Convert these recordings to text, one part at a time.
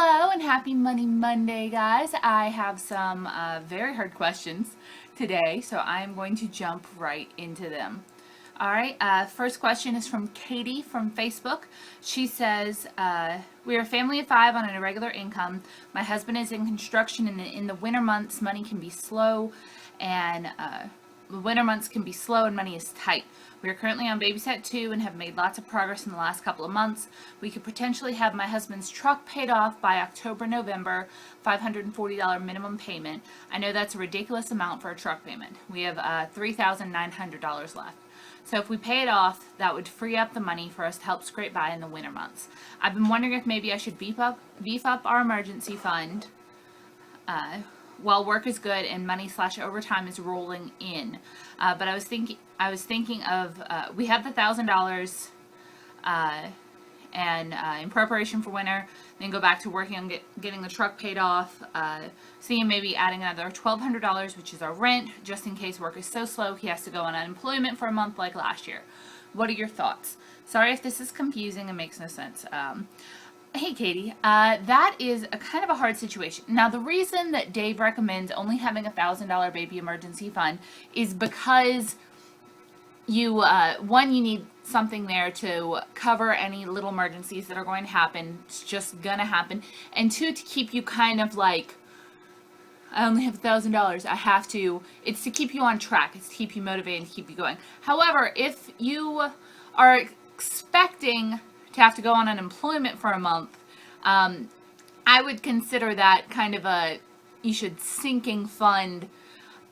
Hello and happy Money Monday, guys. I have some very hard questions today, so I'm going to jump right into them. All right, first question is from Kadie from Facebook. She says, we are a family of 5 on an irregular income. My husband is in construction, and in the winter months, money can be slow, and the winter months can be slow and money is tight. We are currently on babysat 2 and have made lots of progress in the last couple of months. We could potentially have my husband's truck paid off by October, November, $540 minimum payment. I know that's a ridiculous amount for a truck payment. We have $3,900 left. So if we pay it off, that would free up the money for us to help scrape by in the winter months. I've been wondering if maybe I should beef up our emergency fund while work is good and money/overtime is rolling in. But I was thinking of we have the $1,000 and in preparation for winter, then go back to working on getting the truck paid off, seeing maybe adding another $1,200, which is our rent, just in case work is so slow he has to go on unemployment for a month like last year. What are your thoughts? Sorry if this is confusing and makes no sense. Hey Katie, that is a kind of a hard situation. Now the reason that Dave recommends only having a $1,000 baby emergency fund is because you you need something there to cover any little emergencies that are going to happen. It's just gonna happen. And 2, to keep you kind of like, I only have $1,000. I have to. It's to keep you on track. It's to keep you motivated and keep you going. However, if you are expecting to have to go on unemployment for a month, I would consider that kind of you should sinking fund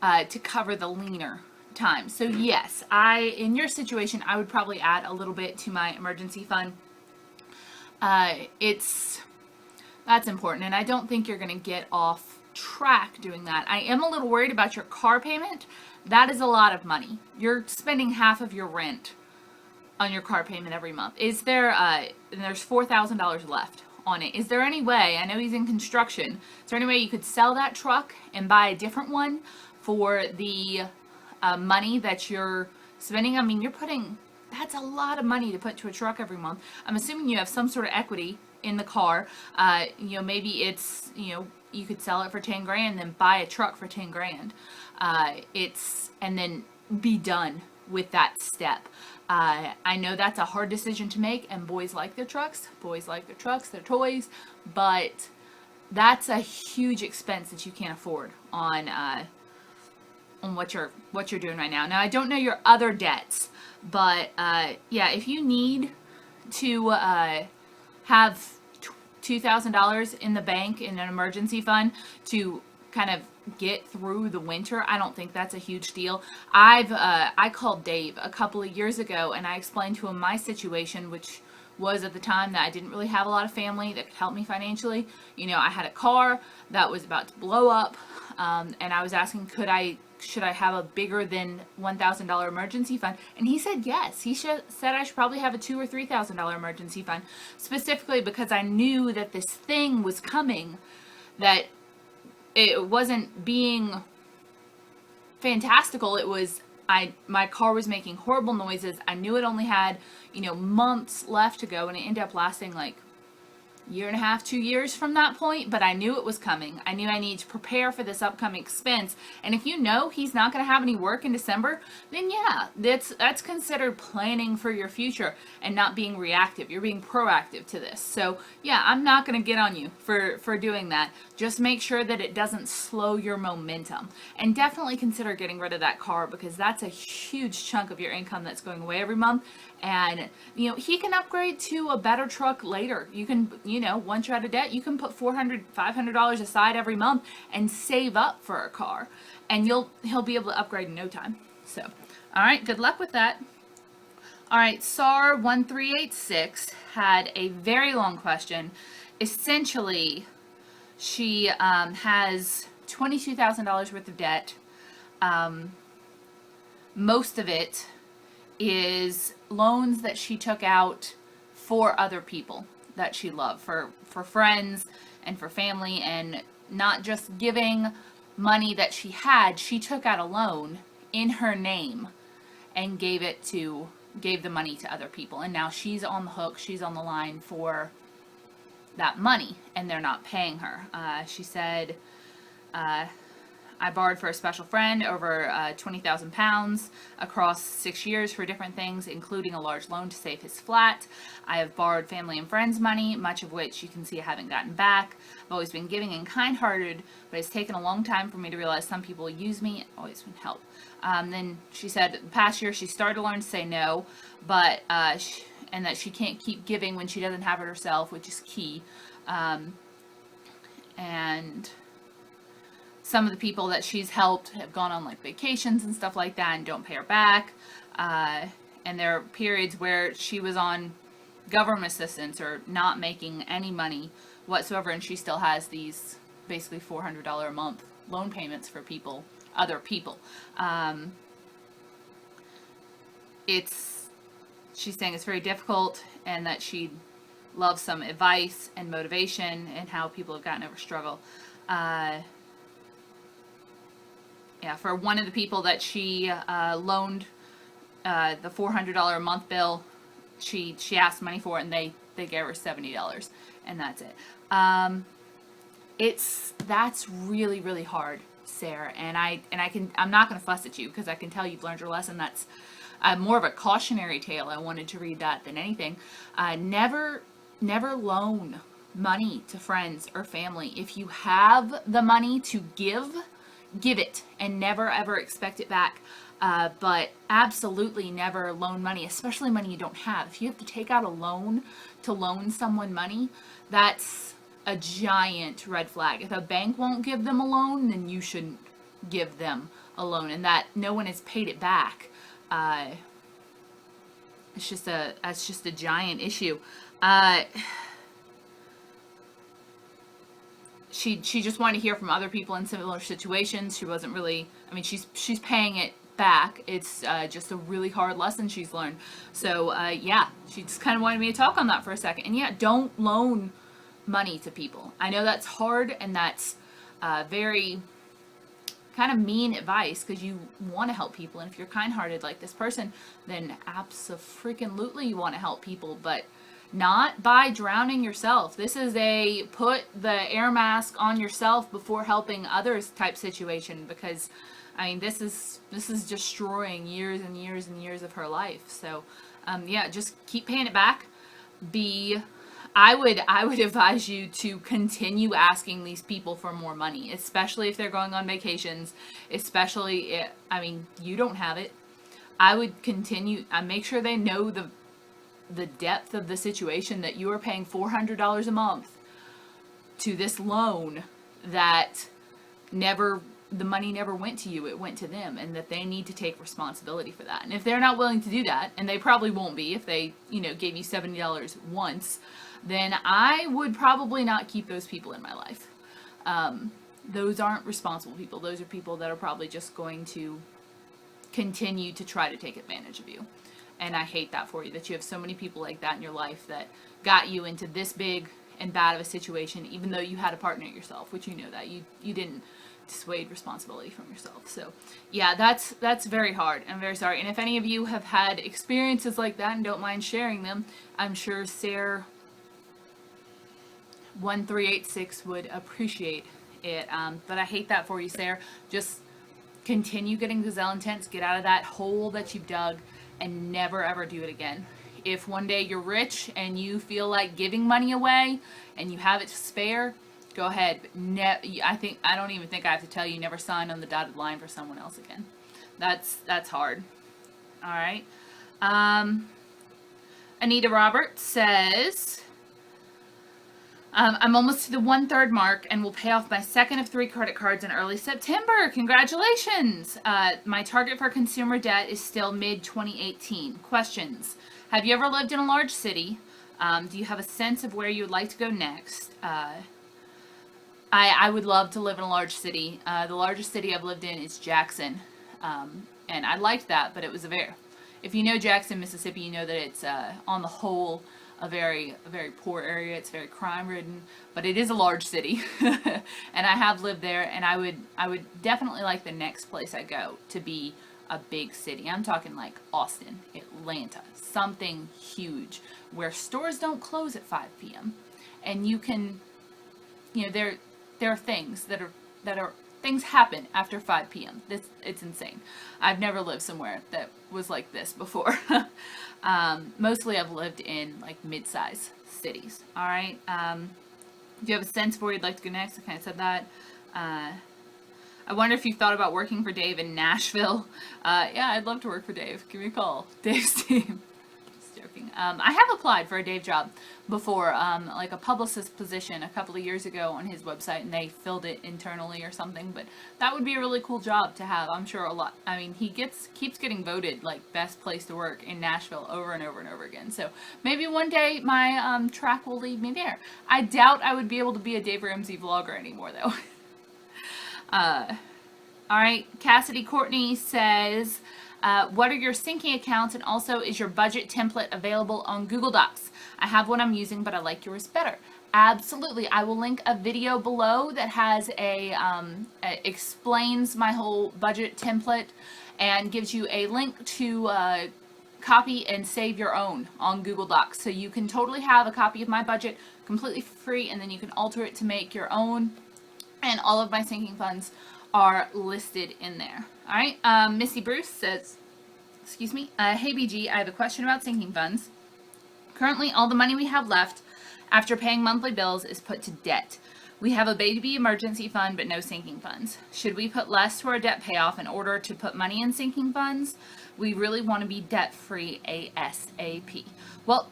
to cover the leaner time. So yes, in your situation, I would probably add a little bit to my emergency fund. That's important, and I don't think you're going to get off track doing that. I am a little worried about your car payment. That is a lot of money. You're spending half of your rent on your car payment every month. Is there, and there's $4,000 left on it. Is there any way, I know he's in construction, is there any way you could sell that truck and buy a different one for the money that you're spending? I mean, that's a lot of money to put to a truck every month. I'm assuming you have some sort of equity in the car. Maybe it's, you could sell it for 10 grand, then buy a truck for 10 grand. And then be done with that step. I know that's a hard decision to make, and boys like their trucks. Boys like their trucks, their toys, but that's a huge expense that you can't afford on what you're doing right now. Now, I don't know your other debts, but yeah, if you need to have $2,000 in the bank in an emergency fund to kind of get through the winter, I don't think that's a huge deal. I called Dave a couple of years ago and I explained to him my situation, which was at the time that I didn't really have a lot of family that could help me financially. I had a car that was about to blow up, and I was asking, should I have a bigger than $1,000 emergency fund? And he said yes. He said I should probably have a $2,000 or $3,000 emergency fund, specifically because I knew that this thing was coming, that it wasn't being fantastical. It was, my car was making horrible noises. I knew it only had, months left to go, and it ended up lasting like year and a half, 2 years from that point, but I knew it was coming. I knew I needed to prepare for this upcoming expense. And if you know he's not going to have any work in December, then yeah, that's considered planning for your future and not being reactive. You're being proactive to this. So yeah, I'm not going to get on you for doing that. Just make sure that it doesn't slow your momentum. And definitely consider getting rid of that car, because that's a huge chunk of your income that's going away every month. And he can upgrade to a better truck later. You can, once you're out of debt, you can put $400, $500 aside every month and save up for a car, and he'll be able to upgrade in no time. So, all right, good luck with that. All right, SAR1386 had a very long question. Essentially, she has $22,000 worth of debt. Most of it is loans that she took out for other people that she loved, for friends and for family, and not just giving money that she had. She took out a loan in her name and gave the money to other people, and now she's on the hook, she's on the line for that money, and they're not paying her. She said, I borrowed for a special friend over 20,000 pounds across 6 years for different things, including a large loan to save his flat. I have borrowed family and friends' money, much of which you can see I haven't gotten back. I've always been giving and kind-hearted, but it's taken a long time for me to realize some people use me. Always been help. Then she said the past year she started to learn to say no, but and that she can't keep giving when she doesn't have it herself, which is key. And some of the people that she's helped have gone on like vacations and stuff like that and don't pay her back. And there are periods where she was on government assistance or not making any money whatsoever, and she still has these basically $400 a month loan payments for people, other people. She's saying it's very difficult, and that she'd love some advice and motivation and how people have gotten over struggle. For one of the people that she loaned the $400 a month bill, she asked money for it, and they gave her $70, and that's it. That's really, really hard, Sarah, and I'm not going to fuss at you because I can tell you've learned your lesson. That's more of a cautionary tale. I wanted to read that than anything. Never loan money to friends or family. If you have the money to give it and never ever expect it back. But absolutely never loan money, especially money you don't have. If you have to take out a loan to loan someone money, that's a giant red flag. If a bank won't give them a loan, then you shouldn't give them a loan, and that no one has paid it back. That's just a giant issue. She just wanted to hear from other people in similar situations. She wasn't really, she's paying it back. It's just a really hard lesson she's learned. So she just kind of wanted me to talk on that for a second. And don't loan money to people. I know that's hard, and that's very kind of mean advice because you want to help people. And if you're kind-hearted like this person, then abso-freaking-lutely you want to help people, but not by drowning yourself. This is a put the air mask on yourself before helping others type situation, because this is destroying years and years and years of her life. So just keep paying it back. I would advise you to continue asking these people for more money, especially if they're going on vacations, especially if, you don't have it. I would continue, make sure they know the depth of the situation, that you are paying $400 a month to this loan that the money never went to you, it went to them, and that they need to take responsibility for that. And if they're not willing to do that, and they probably won't be if they, gave you $70 once, then I would probably not keep those people in my life. Those aren't responsible people. Those are people that are probably just going to continue to try to take advantage of you. And I hate that for you, that you have so many people like that in your life that got you into this big and bad of a situation, even though you had a partner yourself, which you know that you didn't dissuade responsibility from yourself. So that's very hard. I'm very sorry. And if any of you have had experiences like that and don't mind sharing them, I'm sure Sarah 1386 would appreciate it. But I hate that for you, Sarah. Just continue getting gazelle intense. Get out of that hole that you've dug, and never ever do it again. If one day you're rich and you feel like giving money away and you have it to spare, go ahead. But I don't even think I have to tell you, never sign on the dotted line for someone else again. That's hard. All right. Anita Roberts says, I'm almost to the 1/3 mark and will pay off my second of 3 credit cards in early September. Congratulations. My target for consumer debt is still mid-2018. Questions. Have you ever lived in a large city? Do you have a sense of where you would like to go next? I would love to live in a large city. The largest city I've lived in is Jackson. And I liked that, but it was if you know Jackson, Mississippi, you know that it's on the whole a very poor area. It's very crime ridden, but it is a large city. And I have lived there, and I would definitely like the next place I go to be a big city. I'm talking like Austin, Atlanta, something huge where stores don't close at 5 p.m. And you can, there are things that are things happen after 5 p.m. It's insane. I've never lived somewhere that was like this before. Mostly I've lived in like mid-size cities. All right. If you have a sense for where you'd like to go next, I kind of said that. I wonder if you've thought about working for Dave in Nashville. Yeah, I'd love to work for Dave. Give me a call. Dave's team. Just joking. I have applied for a Dave job before, like a publicist position a couple of years ago on his website, and they filled it internally or something. But that would be a really cool job to have. I'm sure a lot. I mean, he keeps getting voted like best place to work in Nashville over and over and over again. So maybe one day my track will lead me there. I doubt I would be able to be a Dave Ramsey vlogger anymore, though. All right, Cassidy Courtney says, what are your syncing accounts, and also is your budget template available on Google Docs? I have one I'm using, but I like yours better. Absolutely. I will link a video below that has explains my whole budget template and gives you a link to copy and save your own on Google Docs. So you can totally have a copy of my budget completely free, and then you can alter it to make your own. And all of my sinking funds are listed in there. All right. Missy Bruce says, excuse me, hey BG, I have a question about sinking funds. Currently, all the money we have left after paying monthly bills is put to debt. We have a baby emergency fund, but no sinking funds. Should we put less to our debt payoff in order to put money in sinking funds? We really want to be debt-free ASAP. Well,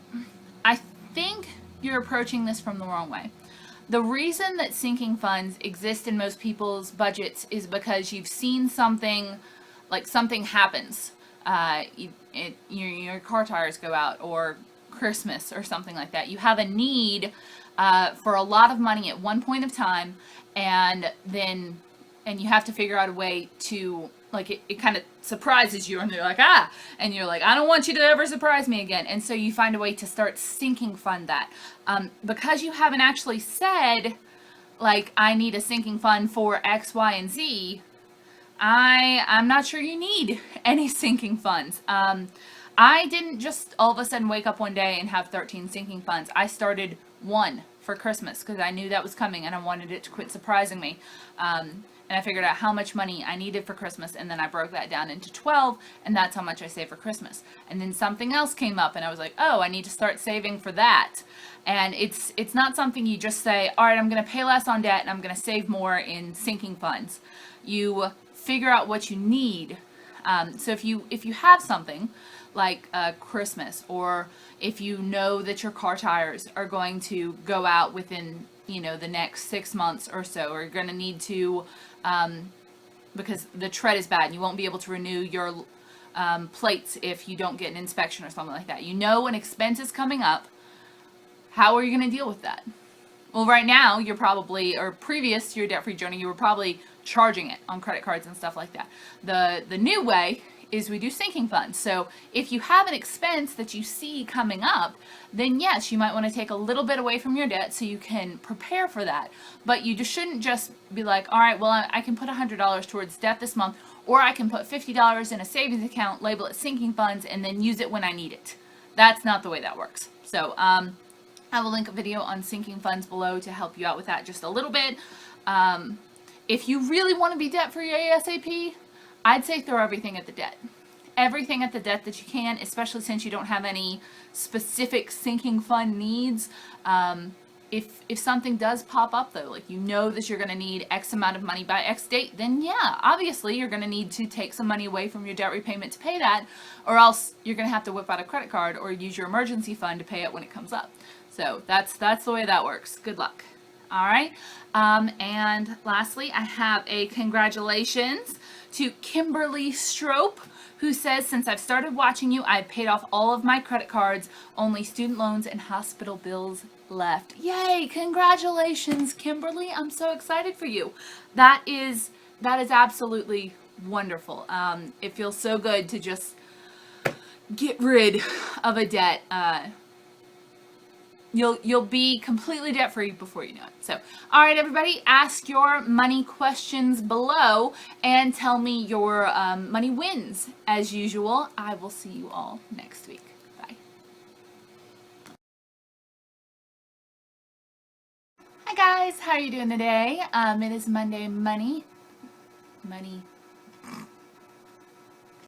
I think you're approaching this from the wrong way. The reason that sinking funds exist in most people's budgets is because you've seen something, like something happens. Your car tires go out, or Christmas or something like that. You have a need for a lot of money at one point of time, and you have to figure out a way to, like, it kind of surprises you, and you're like, and you're like, I don't want you to ever surprise me again. And so you find a way to start sinking fund that. Because you haven't actually said, like, I need a sinking fund for X, Y, and Z, I'm not sure you need any sinking funds. I didn't just all of a sudden wake up one day and have 13 sinking funds. I started one for Christmas because I knew that was coming and I wanted it to quit surprising me. And I figured out how much money I needed for Christmas, and then I broke that down into 12, and that's how much I saved for Christmas. And then something else came up, and I was like, oh, I need to start saving for that. And it's not something you just say, all right, I'm going to pay less on debt, and I'm going to save more in sinking funds. You figure out what you need. So if you have something like Christmas, or if you know that your car tires are going to go out within the next 6 months or so, or you're going to need to, because the tread is bad and you won't be able to renew your plates if you don't get an inspection or something like that. An expense is coming up. How are you going to deal with that? Well, right now, you're probably, or previous to your debt-free journey, you were probably charging it on credit cards and stuff like that. The new way is we do sinking funds. So if you have an expense that you see coming up, then yes, you might want to take a little bit away from your debt so you can prepare for that. But you just shouldn't just be like, all right, well, I can put $100 towards debt this month, or I can put $50 in a savings account, label it sinking funds, and then use it when I need it. That's not the way that works. So I will link a video on sinking funds below to help you out with that just a little bit. If you really want to be debt-free ASAP, I'd say throw everything at the debt. Everything at the debt that you can, especially since you don't have any specific sinking fund needs. If something does pop up though, like that you're going to need X amount of money by X date, then yeah, obviously you're going to need to take some money away from your debt repayment to pay that, or else you're going to have to whip out a credit card or use your emergency fund to pay it when it comes up. So that's the way that works. Good luck. All right. And lastly, I have a congratulations to Kimberly Strope, who says, since I've started watching you, I've paid off all of my credit cards, only student loans and hospital bills left. Yay! Congratulations, Kimberly. I'm so excited for you. That is absolutely wonderful. It feels so good to just get rid of a debt. you'll be completely debt free before you know it. So, all right, everybody, ask your money questions below and tell me your money wins. As usual, I will see you all next week. Bye. Hi guys, how are you doing today? It is Monday Money.